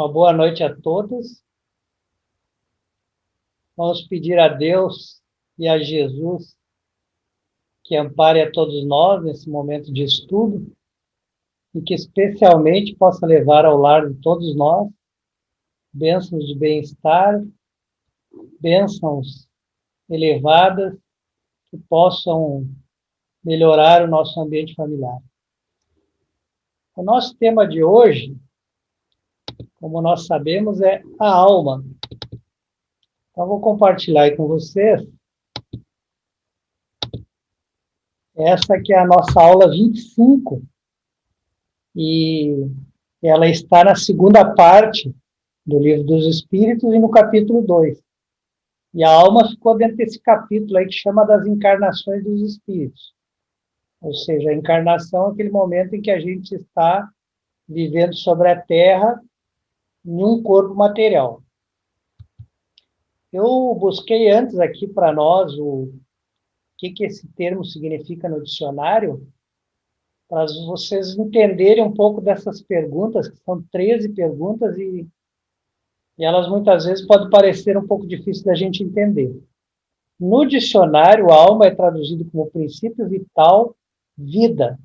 Uma boa noite a todos. Vamos pedir a Deus e a Jesus que ampare a todos nós nesse momento de estudo e que especialmente possa levar ao lar de todos nós bênçãos de bem-estar, bênçãos elevadas que possam melhorar o nosso ambiente familiar. O nosso tema de hoje, como nós sabemos, é a alma. Então, vou compartilhar aí com vocês. Essa que é a nossa aula 25, e ela está na segunda parte do Livro dos Espíritos e no capítulo 2. E a alma ficou dentro desse capítulo aí que chama das encarnações dos espíritos. Ou seja, a encarnação é aquele momento em que a gente está vivendo sobre a Terra em um corpo material. Eu busquei antes aqui para nós o que esse termo significa no dicionário, para vocês entenderem um pouco dessas perguntas, que são 13 perguntas, e elas muitas vezes podem parecer um pouco difíceis da gente entender. No dicionário, alma é traduzido como princípio vital, vida.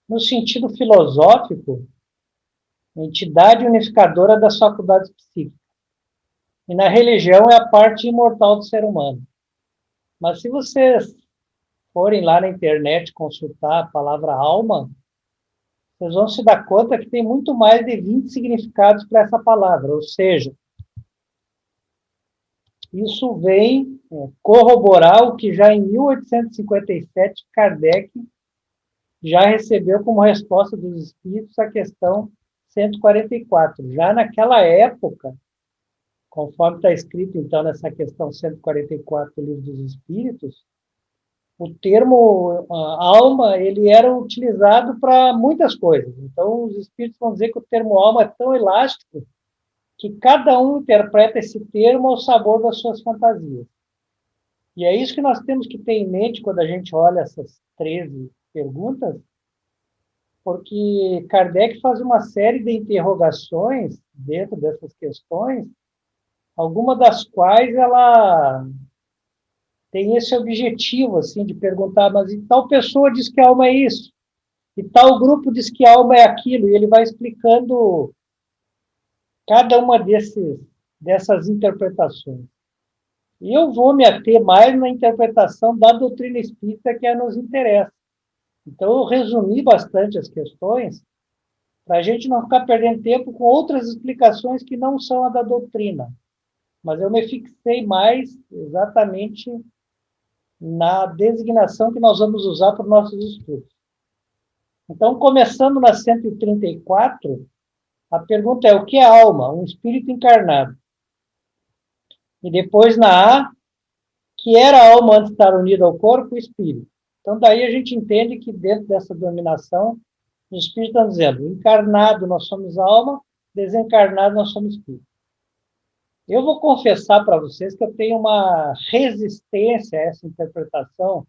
No sentido filosófico, entidade unificadora das faculdades psíquicas. E na religião é a parte imortal do ser humano. Mas se vocês forem lá na internet consultar a palavra alma, vocês vão se dar conta que tem muito mais de 20 significados para essa palavra. Ou seja, isso vem corroborar o que já em 1857 Kardec já recebeu como resposta dos espíritos a questão 144. Já naquela época, conforme está escrito então nessa questão 144 do Livro dos Espíritos, o termo alma ele era utilizado para muitas coisas. Então, os espíritos vão dizer que o termo alma é tão elástico que cada um interpreta esse termo ao sabor das suas fantasias. E é isso que nós temos que ter em mente quando a gente olha essas 13 perguntas, porque Kardec faz uma série de interrogações dentro dessas questões, alguma das quais ela tem esse objetivo, assim, de perguntar, mas e tal pessoa diz que a alma é isso, e tal grupo diz que a alma é aquilo, e ele vai explicando cada uma dessas interpretações. E eu vou me ater mais na interpretação da doutrina espírita que nos interessa. Então, eu resumi bastante as questões para a gente não ficar perdendo tempo com outras explicações que não são a da doutrina. Mas eu me fixei mais exatamente na designação que nós vamos usar para os nossos estudos. Então, começando na 134, a pergunta é: o que é alma? Um espírito encarnado. E depois na A, que era a alma antes de estar unida ao corpo, o espírito. Então, daí a gente entende que dentro dessa dominação, os espíritos estão dizendo: encarnado nós somos alma, desencarnado nós somos espírito. Eu vou confessar para vocês que eu tenho uma resistência a essa interpretação,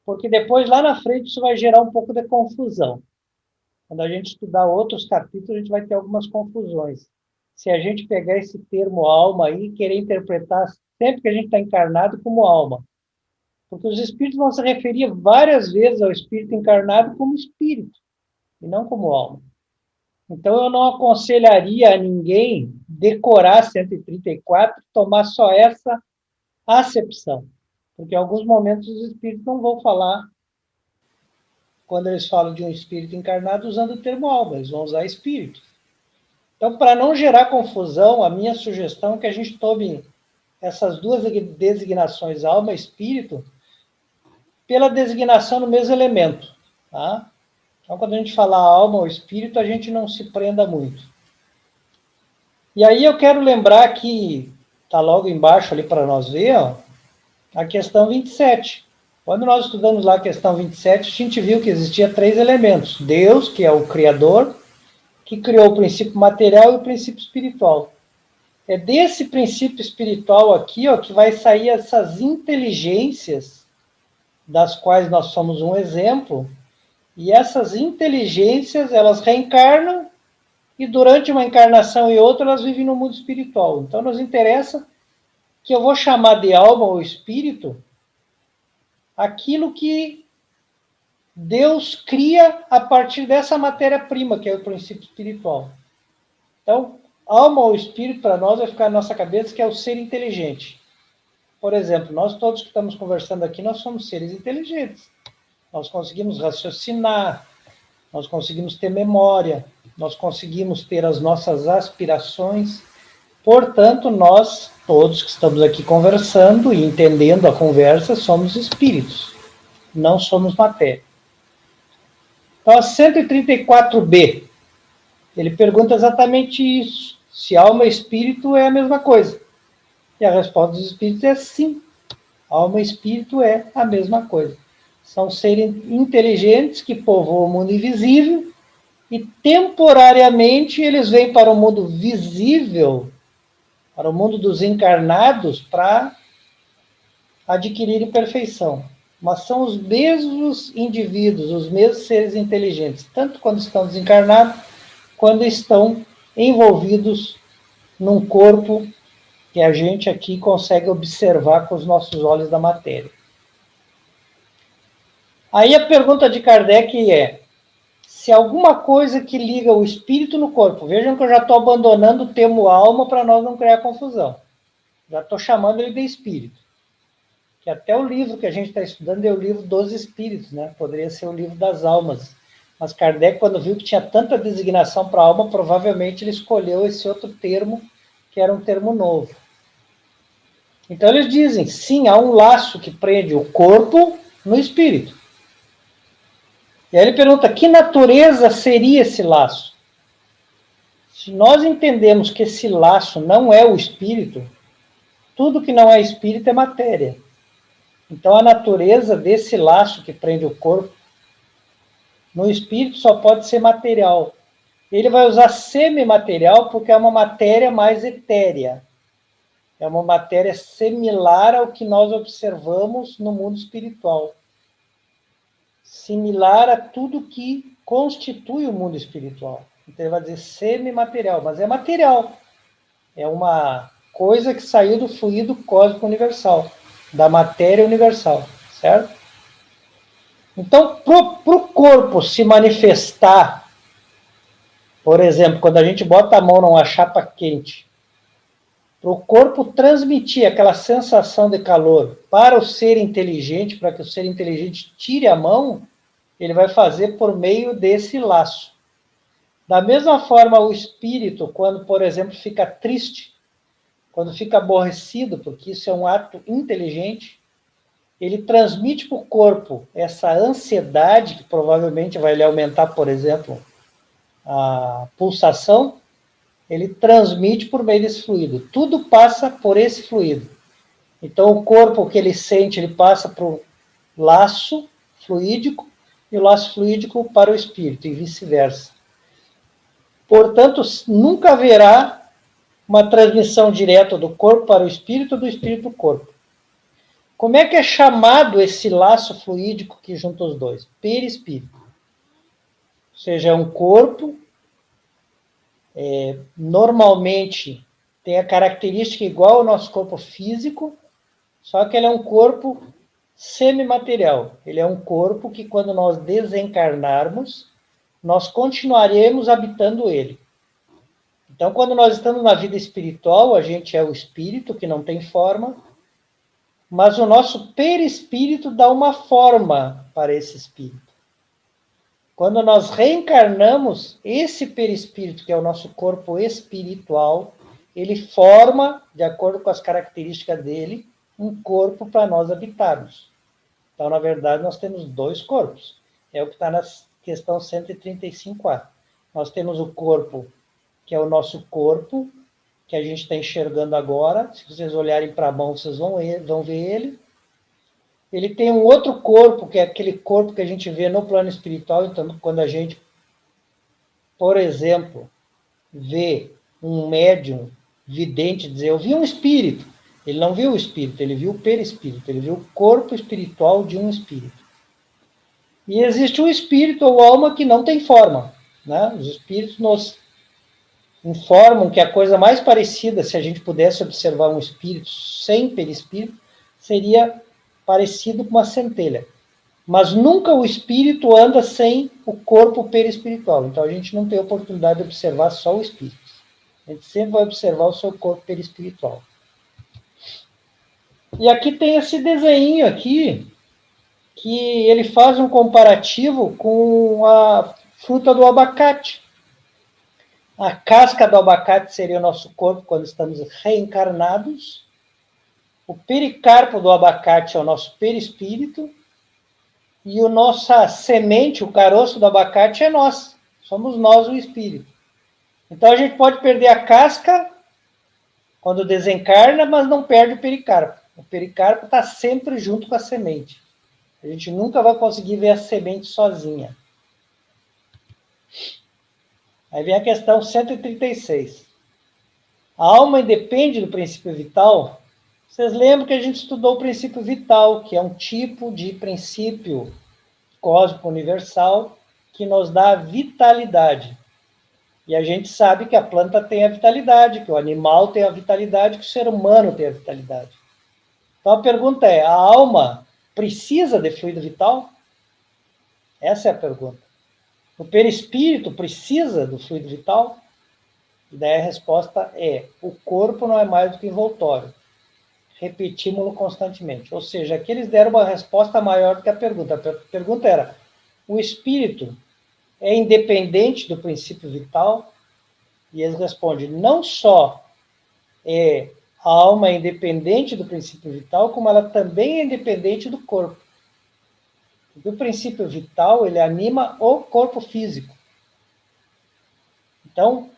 porque depois, lá na frente, isso vai gerar um pouco de confusão. Quando a gente estudar outros capítulos, a gente vai ter algumas confusões. Se a gente pegar esse termo alma aí e querer interpretar sempre que a gente está encarnado como alma. Porque os espíritos vão se referir várias vezes ao espírito encarnado como espírito, e não como alma. Então, eu não aconselharia a ninguém decorar 134, tomar só essa acepção. Porque em alguns momentos os espíritos não vão falar, quando eles falam de um espírito encarnado, usando o termo alma, eles vão usar espírito. Então, para não gerar confusão, a minha sugestão é que a gente tome essas duas designações, alma e espírito, pela designação no mesmo elemento. Tá? Então, quando a gente fala alma ou espírito, a gente não se prenda muito. E aí eu quero lembrar que está logo embaixo ali para nós ver, ó, a questão 27. Quando nós estudamos lá a questão 27, a gente viu que existia 3 elementos. Deus, que é o Criador, que criou o princípio material e o princípio espiritual. É desse princípio espiritual aqui, ó, que vai sair essas inteligências, das quais nós somos um exemplo, e essas inteligências, elas reencarnam e durante uma encarnação e outra elas vivem no mundo espiritual. Então nos interessa que eu vou chamar de alma ou espírito aquilo que Deus cria a partir dessa matéria-prima, que é o princípio espiritual. Então, alma ou espírito, para nós, vai ficar na nossa cabeça que é o ser inteligente. Por exemplo, nós todos que estamos conversando aqui, nós somos seres inteligentes. Nós conseguimos raciocinar, nós conseguimos ter memória, nós conseguimos ter as nossas aspirações. Portanto, nós, todos que estamos aqui conversando e entendendo a conversa, somos espíritos, não somos matéria. Então, a 134b, ele pergunta exatamente isso, se alma e espírito é a mesma coisa. E a resposta dos espíritos é sim, alma e espírito é a mesma coisa. São seres inteligentes que povoam o mundo invisível e temporariamente eles vêm para o mundo visível, para o mundo dos encarnados, para adquirirem perfeição. Mas são os mesmos indivíduos, os mesmos seres inteligentes, tanto quando estão desencarnados, quando estão envolvidos num corpo que a gente aqui consegue observar com os nossos olhos da matéria. Aí a pergunta de Kardec é, se alguma coisa que liga o espírito no corpo, vejam que eu já estou abandonando o termo alma para nós não criar confusão. Já estou chamando ele de espírito. Que até o livro que a gente está estudando é o livro dos espíritos, né? Poderia ser o livro das almas. Mas Kardec, quando viu que tinha tanta designação para alma, provavelmente ele escolheu esse outro termo, que era um termo novo. Então eles dizem, sim, há um laço que prende o corpo no espírito. E aí ele pergunta, que natureza seria esse laço? Se nós entendemos que esse laço não é o espírito, tudo que não é espírito é matéria. Então a natureza desse laço que prende o corpo no espírito só pode ser material. Ele vai usar semimaterial porque é uma matéria mais etérea. É uma matéria similar ao que nós observamos no mundo espiritual. Similar a tudo que constitui o mundo espiritual. Então ele vai dizer semimaterial, mas é material. É uma coisa que saiu do fluido cósmico universal, da matéria universal, certo? Então, para o corpo se manifestar, por exemplo, quando a gente bota a mão numa chapa quente, para o corpo transmitir aquela sensação de calor para o ser inteligente, para que o ser inteligente tire a mão, ele vai fazer por meio desse laço. Da mesma forma, o espírito, quando, por exemplo, fica triste, quando fica aborrecido, porque isso é um ato inteligente, ele transmite para o corpo essa ansiedade, que provavelmente vai lhe aumentar, por exemplo, a pulsação, ele transmite por meio desse fluido. Tudo passa por esse fluido. Então, o corpo que ele sente, ele passa para o laço fluídico, e o laço fluídico para o espírito, e vice-versa. Portanto, nunca haverá uma transmissão direta do corpo para o espírito, do espírito para o corpo. Como é que é chamado esse laço fluídico que junta os dois? Perispírito. Ou seja, é um corpo, normalmente tem a característica igual ao nosso corpo físico, só que ele é um corpo semimaterial. Ele é um corpo que, quando nós desencarnarmos, nós continuaremos habitando ele. Então, quando nós estamos na vida espiritual, a gente é o espírito, que não tem forma, mas o nosso perispírito dá uma forma para esse espírito. Quando nós reencarnamos, esse perispírito, que é o nosso corpo espiritual, ele forma, de acordo com as características dele, um corpo para nós habitarmos. Então, na verdade, nós temos dois corpos. É o que está na questão 135A. Nós temos o corpo, que é o nosso corpo, que a gente está enxergando agora. Se vocês olharem para a mão, vocês vão ver ele. Ele tem um outro corpo, que é aquele corpo que a gente vê no plano espiritual. Então, quando a gente, por exemplo, vê um médium vidente dizer, eu vi um espírito. Ele não viu o espírito, ele viu o perispírito, ele viu o corpo espiritual de um espírito. E existe um espírito ou alma que não tem forma, né? Os espíritos nos informam que a coisa mais parecida, se a gente pudesse observar um espírito sem perispírito, seria parecido com uma centelha. Mas nunca o espírito anda sem o corpo perispiritual. Então a gente não tem oportunidade de observar só o espírito. A gente sempre vai observar o seu corpo perispiritual. E aqui tem esse desenho aqui, que ele faz um comparativo com a fruta do abacate. A casca do abacate seria o nosso corpo quando estamos reencarnados. O pericarpo do abacate é o nosso perispírito. E a nossa semente, o caroço do abacate é nós. Somos nós o espírito. Então a gente pode perder a casca quando desencarna, mas não perde o pericarpo. O pericarpo está sempre junto com a semente. A gente nunca vai conseguir ver a semente sozinha. Aí vem a questão 136. A alma independe do princípio vital? Vocês lembram que a gente estudou o princípio vital, que é um tipo de princípio cósmico universal que nos dá vitalidade. E a gente sabe que a planta tem a vitalidade, que o animal tem a vitalidade, que o ser humano tem a vitalidade. Então a pergunta é, a alma precisa de fluido vital? Essa é a pergunta. O perispírito precisa do fluido vital? E daí a resposta é, o corpo não é mais do que envoltório. Repetimos-lo constantemente. Ou seja, aqui eles deram uma resposta maior do que a pergunta. A pergunta era, o espírito é independente do princípio vital? E eles respondem, não só a alma é independente do princípio vital, como ela também é independente do corpo. Do princípio vital, ele anima o corpo físico. Então,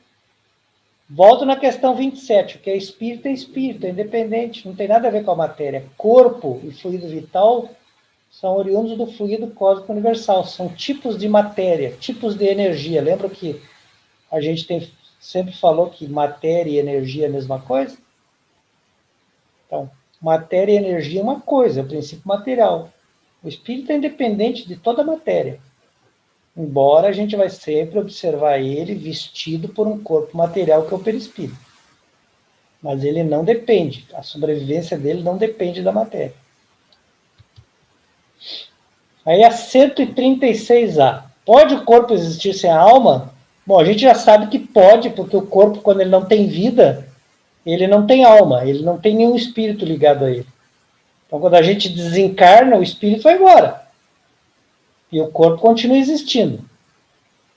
volto na questão 27, o que é espírito, é independente, não tem nada a ver com a matéria. Corpo e fluido vital são oriundos do fluido cósmico universal, são tipos de matéria, tipos de energia. Lembra que a gente sempre falou que matéria e energia é a mesma coisa? Então, matéria e energia é uma coisa, é o princípio material. O espírito é independente de toda a matéria, embora a gente vai sempre observar ele vestido por um corpo material que é o perispírito. Mas ele não depende, a sobrevivência dele não depende da matéria. Aí a 136A. Pode o corpo existir sem a alma? Bom, a gente já sabe que pode, porque o corpo, quando ele não tem vida, ele não tem alma, ele não tem nenhum espírito ligado a ele. Então, quando a gente desencarna, o espírito vai embora. E o corpo continua existindo.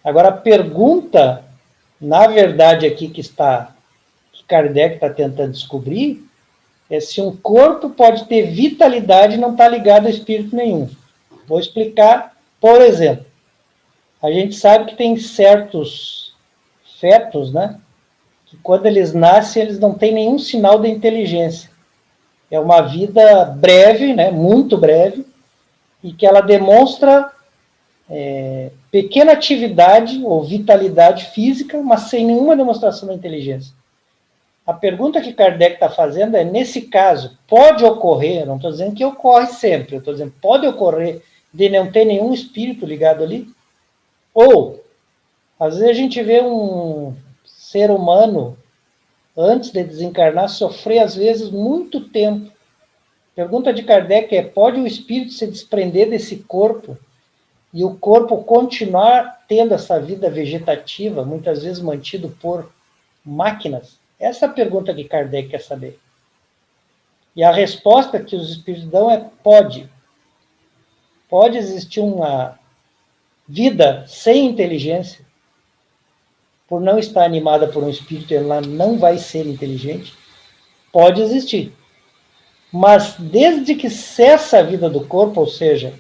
Agora, a pergunta, na verdade, aqui que Kardec está tentando descobrir, é se um corpo pode ter vitalidade e não está ligado a espírito nenhum. Vou explicar, por exemplo. A gente sabe que tem certos fetos, né? Que quando eles nascem, eles não têm nenhum sinal de inteligência. É uma vida breve, né? Muito breve, e que ela demonstra pequena atividade ou vitalidade física, mas sem nenhuma demonstração da inteligência. A pergunta que Kardec está fazendo é, nesse caso, pode ocorrer, não estou dizendo que ocorre sempre, eu estou dizendo, pode ocorrer de não ter nenhum espírito ligado ali? Ou, às vezes a gente vê um ser humano, antes de desencarnar, sofrer, às vezes, muito tempo. A pergunta de Kardec é, pode o espírito se desprender desse corpo e o corpo continuar tendo essa vida vegetativa, muitas vezes mantido por máquinas? Essa é a pergunta que Kardec quer saber. E a resposta que os espíritos dão é pode. Pode existir uma vida sem inteligência, por não estar animada por um espírito, ela não vai ser inteligente. Pode existir. Mas desde que cessa a vida do corpo, ou seja,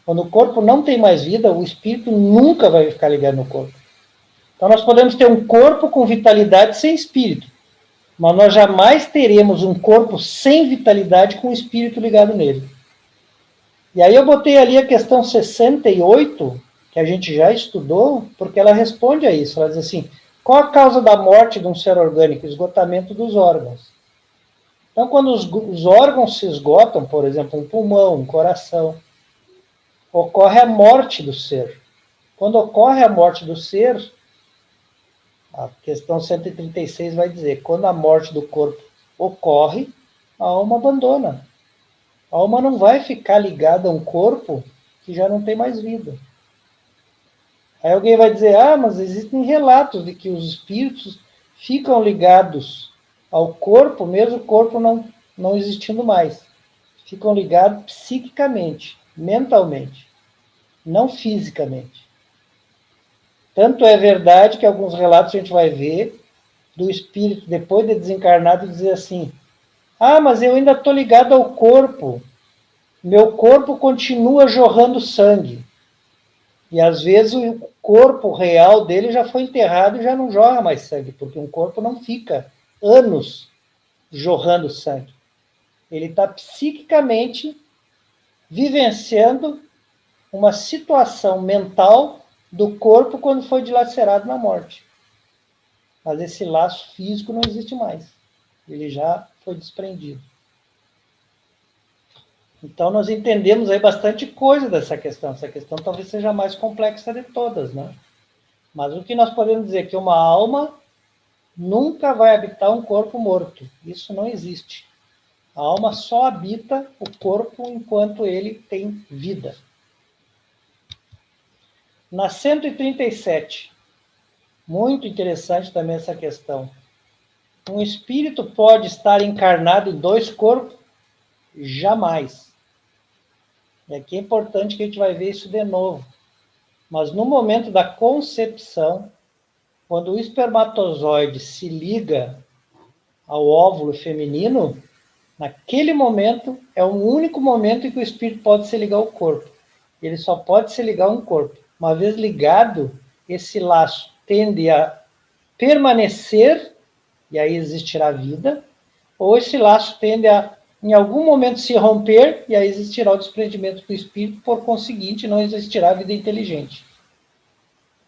quando o corpo não tem mais vida, o espírito nunca vai ficar ligado no corpo. Então nós podemos ter um corpo com vitalidade sem espírito, mas nós jamais teremos um corpo sem vitalidade com o espírito ligado nele. E aí eu botei ali a questão 68, que a gente já estudou, porque ela responde a isso. Ela diz assim, qual a causa da morte de um ser orgânico? Esgotamento dos órgãos. Então, quando os órgãos se esgotam, por exemplo, um pulmão, um coração, ocorre a morte do ser. Quando ocorre a morte do ser, A questão 136 vai dizer, quando a morte do corpo ocorre, a alma abandona. A alma não vai ficar ligada a um corpo que já não tem mais vida. Aí alguém vai dizer, mas existem relatos de que os espíritos ficam ligados ao corpo, mesmo o corpo não existindo mais. Ficam ligados psiquicamente, mentalmente, não fisicamente. Tanto é verdade que alguns relatos a gente vai ver do espírito, depois de desencarnado, dizer assim, mas eu ainda estou ligado ao corpo, meu corpo continua jorrando sangue. E às vezes o corpo real dele já foi enterrado e já não jorra mais sangue, porque um corpo não fica anos jorrando sangue. Ele está psiquicamente vivenciando uma situação mental do corpo quando foi dilacerado na morte. Mas esse laço físico não existe mais. Ele já foi desprendido. Então, nós entendemos aí bastante coisa dessa questão. Essa questão talvez seja a mais complexa de todas, né? Mas o que nós podemos dizer é que uma alma nunca vai habitar um corpo morto. Isso não existe. A alma só habita o corpo enquanto ele tem vida. Na 137, muito interessante também essa questão. Um espírito pode estar encarnado em dois corpos? Jamais. E aqui é importante que a gente vai ver isso de novo. Mas no momento da concepção, quando o espermatozoide se liga ao óvulo feminino, naquele momento é o único momento em que o espírito pode se ligar ao corpo. Ele só pode se ligar a um corpo. Uma vez ligado, esse laço tende a permanecer, e aí existirá vida, ou esse laço tende a, em algum momento, se romper, e aí existirá o desprendimento do espírito, por conseguinte, não existirá vida inteligente.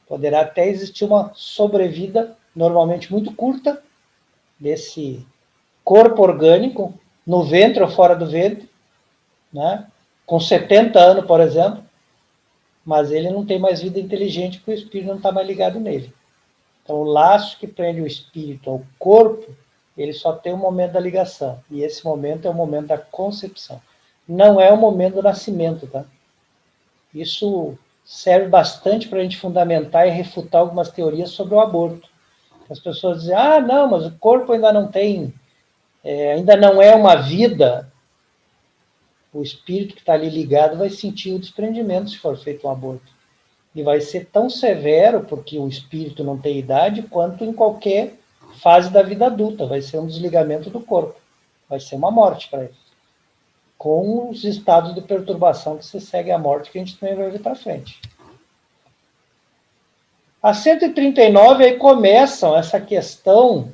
Poderá até existir uma sobrevida, normalmente muito curta, desse corpo orgânico, no ventre ou fora do ventre, né? Com 70 anos, por exemplo, mas ele não tem mais vida inteligente porque o espírito não está mais ligado nele. Então, o laço que prende o espírito ao corpo, ele só tem o momento da ligação. E esse momento é o momento da concepção. Não é o momento do nascimento, tá? Isso serve bastante para a gente fundamentar e refutar algumas teorias sobre o aborto. As pessoas dizem, não, mas o corpo ainda não tem, ainda não é uma vida. O espírito que está ali ligado vai sentir o desprendimento se for feito um aborto. E vai ser tão severo, porque o espírito não tem idade, quanto em qualquer fase da vida adulta. Vai ser um desligamento do corpo. Vai ser uma morte para ele. Com os estados de perturbação que se segue à morte, que a gente também vai ver para frente. A 139, aí começam essa questão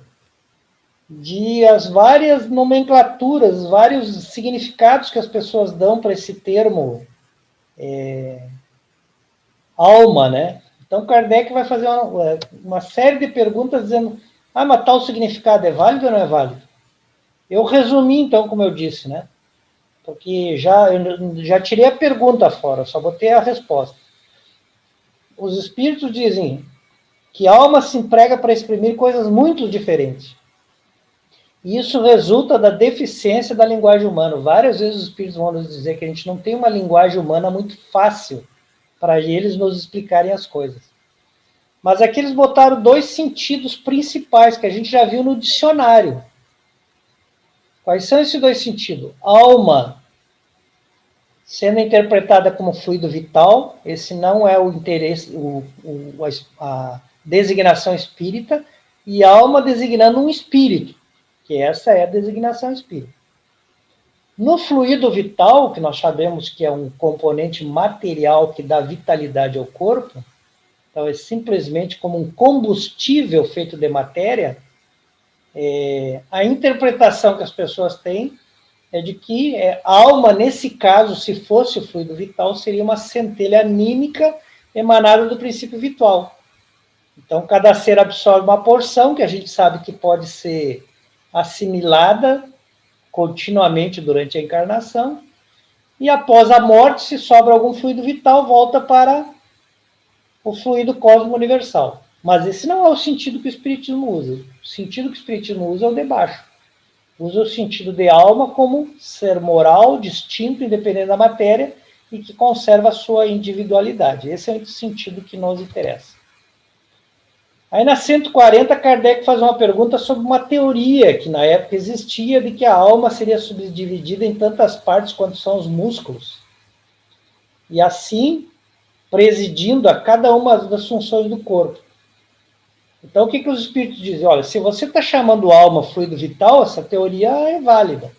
de as várias nomenclaturas, vários significados que as pessoas dão para esse termo alma, né? Então, Kardec vai fazer uma série de perguntas dizendo, mas tal significado é válido ou não é válido? Eu resumi, então, como eu disse, né? Porque eu já tirei a pergunta fora, só botei a resposta. Os espíritos dizem que a alma se emprega para exprimir coisas muito diferentes. E isso resulta da deficiência da linguagem humana. Várias vezes os espíritos vão nos dizer que a gente não tem uma linguagem humana muito fácil para eles nos explicarem as coisas. Mas aqui eles botaram dois sentidos principais que a gente já viu no dicionário. Quais são esses dois sentidos? Alma sendo interpretada como fluido vital, esse não é o interesse, a designação espírita, e alma designando um espírito, que essa é a designação espírita. No fluido vital, que nós sabemos que é um componente material que dá vitalidade ao corpo, então é simplesmente como um combustível feito de matéria, a interpretação que as pessoas têm é de que a alma, nesse caso, se fosse o fluido vital, seria uma centelha anímica emanada do princípio vital. Então, cada ser absorve uma porção, que a gente sabe que pode ser assimilada continuamente durante a encarnação, e após a morte, se sobra algum fluido vital, volta para o fluido cósmico universal. Mas esse não é o sentido que o Espiritismo usa. O sentido que o Espiritismo usa é o de baixo. Usa o sentido de alma como ser moral, distinto, independente da matéria, e que conserva a sua individualidade. Esse é o sentido que nos interessa. Aí na 140, Kardec faz uma pergunta sobre uma teoria que na época existia de que a alma seria subdividida em tantas partes quanto são os músculos. E assim, presidindo a cada uma das funções do corpo. Então, o que os espíritos dizem? Olha, se você está chamando alma fluido vital, essa teoria é válida.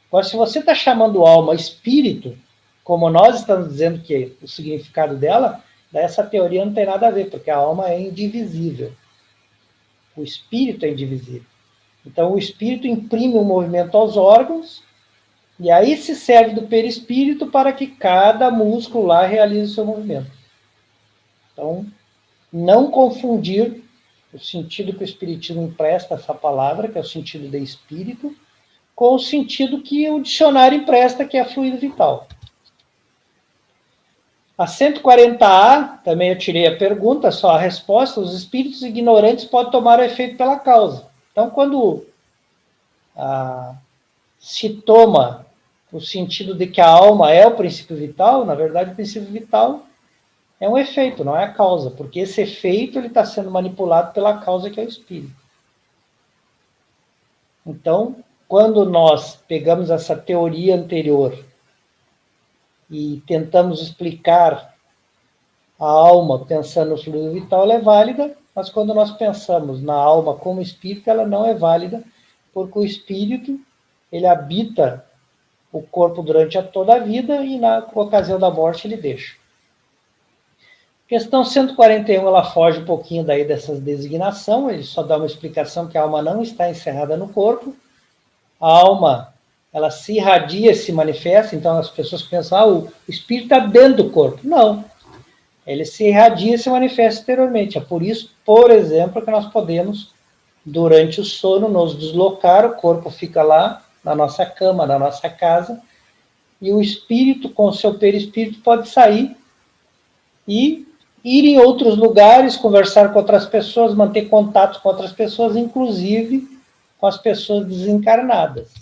Agora, se você está chamando alma espírito, como nós estamos dizendo que é o significado dela, essa teoria não tem nada a ver, porque a alma é indivisível. O espírito é indivisível. Então, o espírito imprime um movimento aos órgãos, e aí se serve do perispírito para que cada músculo lá realize o seu movimento. Então, não confundir o sentido que o Espiritismo empresta a essa palavra, que é o sentido de espírito, com o sentido que o dicionário empresta, que é fluido vital. A 140A, também eu tirei a pergunta, só a resposta: os espíritos ignorantes podem tomar o efeito pela causa. Então, quando se toma o sentido de que a alma é o princípio vital, na verdade o princípio vital é um efeito, não é a causa, porque esse efeito está sendo manipulado pela causa que é o espírito. Então, quando nós pegamos essa teoria anterior e tentamos explicar a alma pensando no fluido vital, ela é válida, mas quando nós pensamos na alma como espírito, ela não é válida, porque o espírito, ele habita o corpo durante toda a vida e na ocasião da morte ele deixa. Questão 141, ela foge um pouquinho daí dessas designação, ele só dá uma explicação que a alma não está encerrada no corpo, a alma, ela se irradia, se manifesta, então as pessoas pensam, o espírito está dentro do corpo. Não, ele se irradia e se manifesta exteriormente. É por isso, por exemplo, que nós podemos, durante o sono, nos deslocar, o corpo fica lá, na nossa cama, na nossa casa, e o espírito, com o seu perispírito, pode sair e ir em outros lugares, conversar com outras pessoas, manter contato com outras pessoas, inclusive com as pessoas desencarnadas.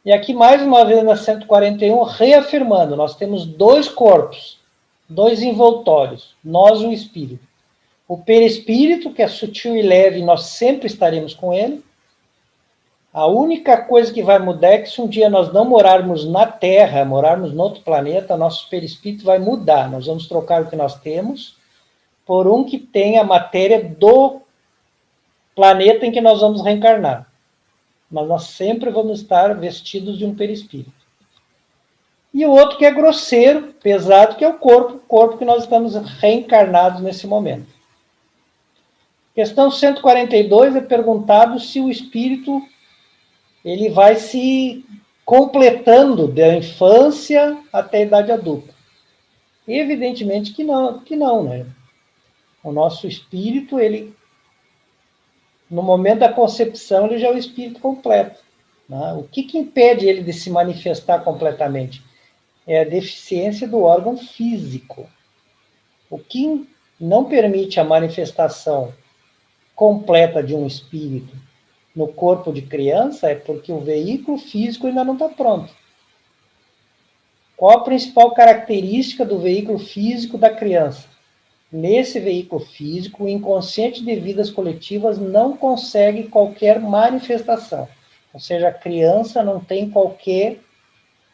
E aqui, mais uma vez, na 141, reafirmando, nós temos dois corpos, dois envoltórios, nós e o espírito. O perispírito, que é sutil e leve, nós sempre estaremos com ele. A única coisa que vai mudar é que se um dia nós não morarmos na Terra, morarmos em outro planeta, nosso perispírito vai mudar. Nós vamos trocar o que nós temos por um que tem a matéria do planeta em que nós vamos reencarnar. Mas nós sempre vamos estar vestidos de um perispírito. E o outro que é grosseiro, pesado, que é o corpo que nós estamos reencarnados nesse momento. Questão 142 é perguntado se o espírito ele vai se completando da infância até a idade adulta. Evidentemente que não, né? O nosso espírito, ele, no momento da concepção, ele já é o espírito completo. Né? O que impede ele de se manifestar completamente? É a deficiência do órgão físico. O que não permite a manifestação completa de um espírito no corpo de criança é porque o veículo físico ainda não está pronto. Qual a principal característica do veículo físico da criança? Nesse veículo físico, o inconsciente de vidas coletivas não consegue qualquer manifestação. Ou seja, a criança não tem qualquer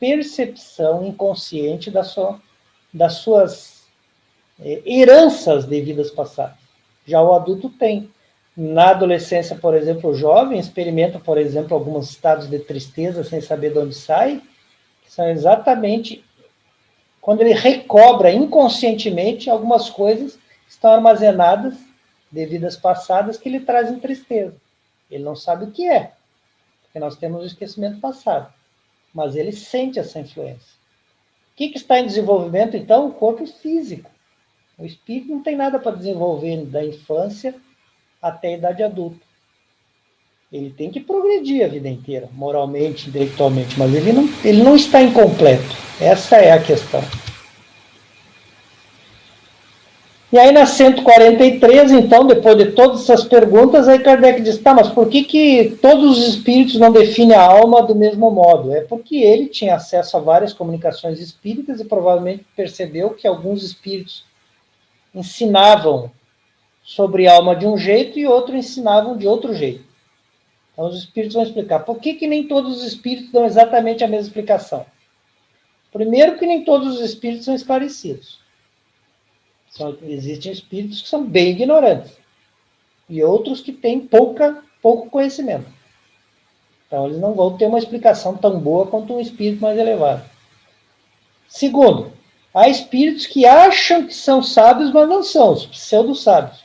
percepção inconsciente das suas heranças de vidas passadas. Já o adulto tem. Na adolescência, por exemplo, o jovem experimenta, por exemplo, alguns estados de tristeza sem saber de onde sai, que são exatamente quando ele recobra inconscientemente algumas coisas que estão armazenadas de vidas passadas que lhe trazem tristeza. Ele não sabe o que é, porque nós temos o esquecimento passado, mas ele sente essa influência. O que está em desenvolvimento, então? O corpo físico. O espírito não tem nada para desenvolver da infância até a idade adulta. Ele tem que progredir a vida inteira, moralmente, intelectualmente, mas ele não está incompleto. Essa é a questão. E aí, na 143, então, depois de todas essas perguntas, aí Kardec diz, tá, mas por que todos os espíritos não definem a alma do mesmo modo? É porque ele tinha acesso a várias comunicações espíritas e provavelmente percebeu que alguns espíritos ensinavam sobre a alma de um jeito e outros ensinavam de outro jeito. Então, os espíritos vão explicar. Por que nem todos os espíritos dão exatamente a mesma explicação? Primeiro, que nem todos os espíritos são esclarecidos. Existem espíritos que são bem ignorantes e outros que têm pouco conhecimento. Então, eles não vão ter uma explicação tão boa quanto um espírito mais elevado. Segundo, há espíritos que acham que são sábios, mas não são, os pseudo-sábios.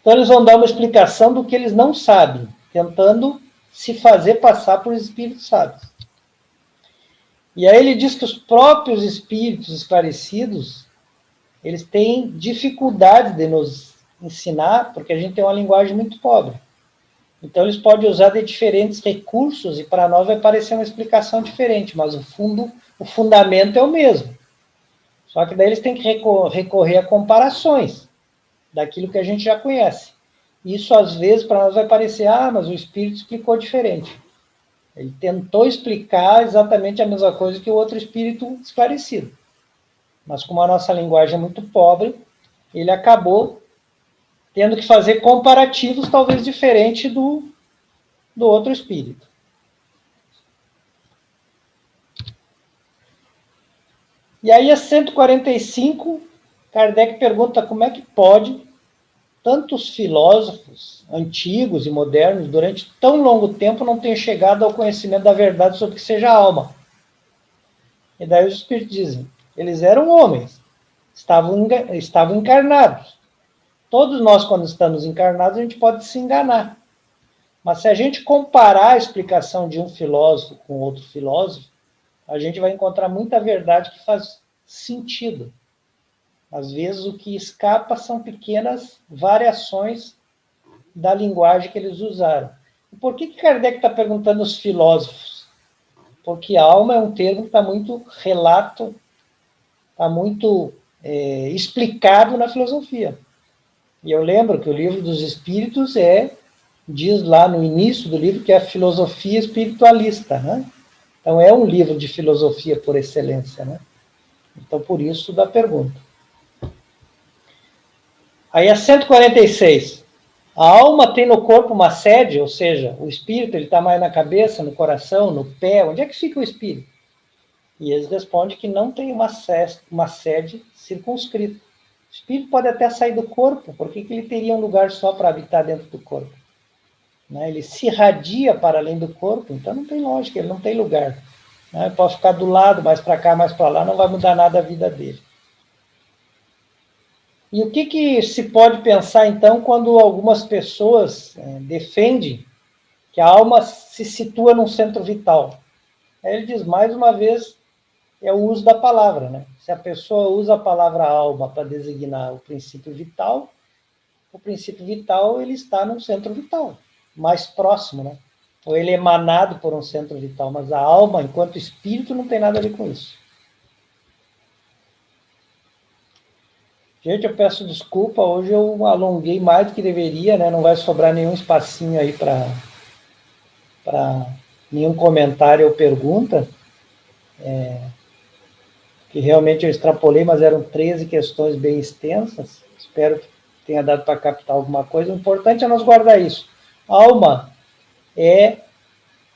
Então, eles vão dar uma explicação do que eles não sabem, tentando se fazer passar por espíritos sábios. E aí ele diz que os próprios espíritos esclarecidos, eles têm dificuldade de nos ensinar, porque a gente tem uma linguagem muito pobre. Então, eles podem usar de diferentes recursos, e para nós vai parecer uma explicação diferente, mas o fundamento é o mesmo. Só que daí eles têm que recorrer a comparações daquilo que a gente já conhece. Isso, às vezes, para nós vai parecer, mas o espírito explicou diferente. Ele tentou explicar exatamente a mesma coisa que o outro espírito esclarecido. Mas como a nossa linguagem é muito pobre, ele acabou tendo que fazer comparativos talvez diferentes do outro espírito. E aí, a 145, Kardec pergunta como é que pode tantos filósofos antigos e modernos, durante tão longo tempo, não terem chegado ao conhecimento da verdade sobre o que seja a alma. E daí os espíritos dizem, eles eram homens, estavam encarnados. Todos nós, quando estamos encarnados, a gente pode se enganar. Mas se a gente comparar a explicação de um filósofo com outro filósofo, a gente vai encontrar muita verdade que faz sentido. Às vezes, o que escapa são pequenas variações da linguagem que eles usaram. E por que Kardec está perguntando aos filósofos? Porque alma é um termo que está muito relato, está muito explicado na filosofia. E eu lembro que o Livro dos Espíritos diz lá no início do livro que é a filosofia espiritualista, né? Então, é um livro de filosofia por excelência, né? Então, por isso da pergunta. Aí, a 146. A alma tem no corpo uma sede, ou seja, o espírito está mais na cabeça, no coração, no pé. Onde é que fica o espírito? E eles respondem que não tem uma sede circunscrita. O espírito pode até sair do corpo, por que ele teria um lugar só para habitar dentro do corpo? Né? Ele se irradia para além do corpo, então não tem lógica, ele não tem lugar. Né? Pode ficar do lado, mais para cá, mais para lá, não vai mudar nada a vida dele. E o que se pode pensar, então, quando algumas pessoas defendem que a alma se situa num centro vital? Aí ele diz, mais uma vez, é o uso da palavra, né? Se a pessoa usa a palavra alma para designar o princípio vital ele está num centro vital, mais próximo, né? Ou ele é emanado por um centro vital, mas a alma, enquanto espírito, não tem nada a ver com isso. Gente, eu peço desculpa, hoje eu alonguei mais do que deveria, né? Não vai sobrar nenhum espacinho aí para nenhum comentário ou pergunta. Que realmente eu extrapolei, mas eram 13 questões bem extensas. Espero que tenha dado para captar alguma coisa. O importante é nós guardar isso. A alma é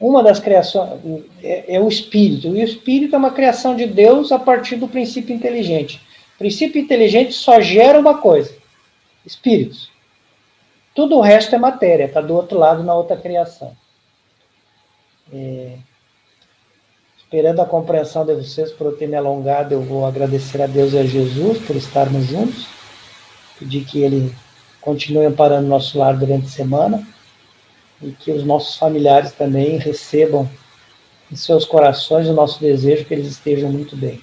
uma das criações, é o espírito. E o espírito é uma criação de Deus a partir do princípio inteligente. O princípio inteligente só gera uma coisa: espíritos. Tudo o resto é matéria, está do outro lado, na outra criação. Esperando a compreensão de vocês por eu ter me alongado, eu vou agradecer a Deus e a Jesus por estarmos juntos, pedir que Ele continue amparando nosso lar durante a semana e que os nossos familiares também recebam em seus corações o nosso desejo que eles estejam muito bem.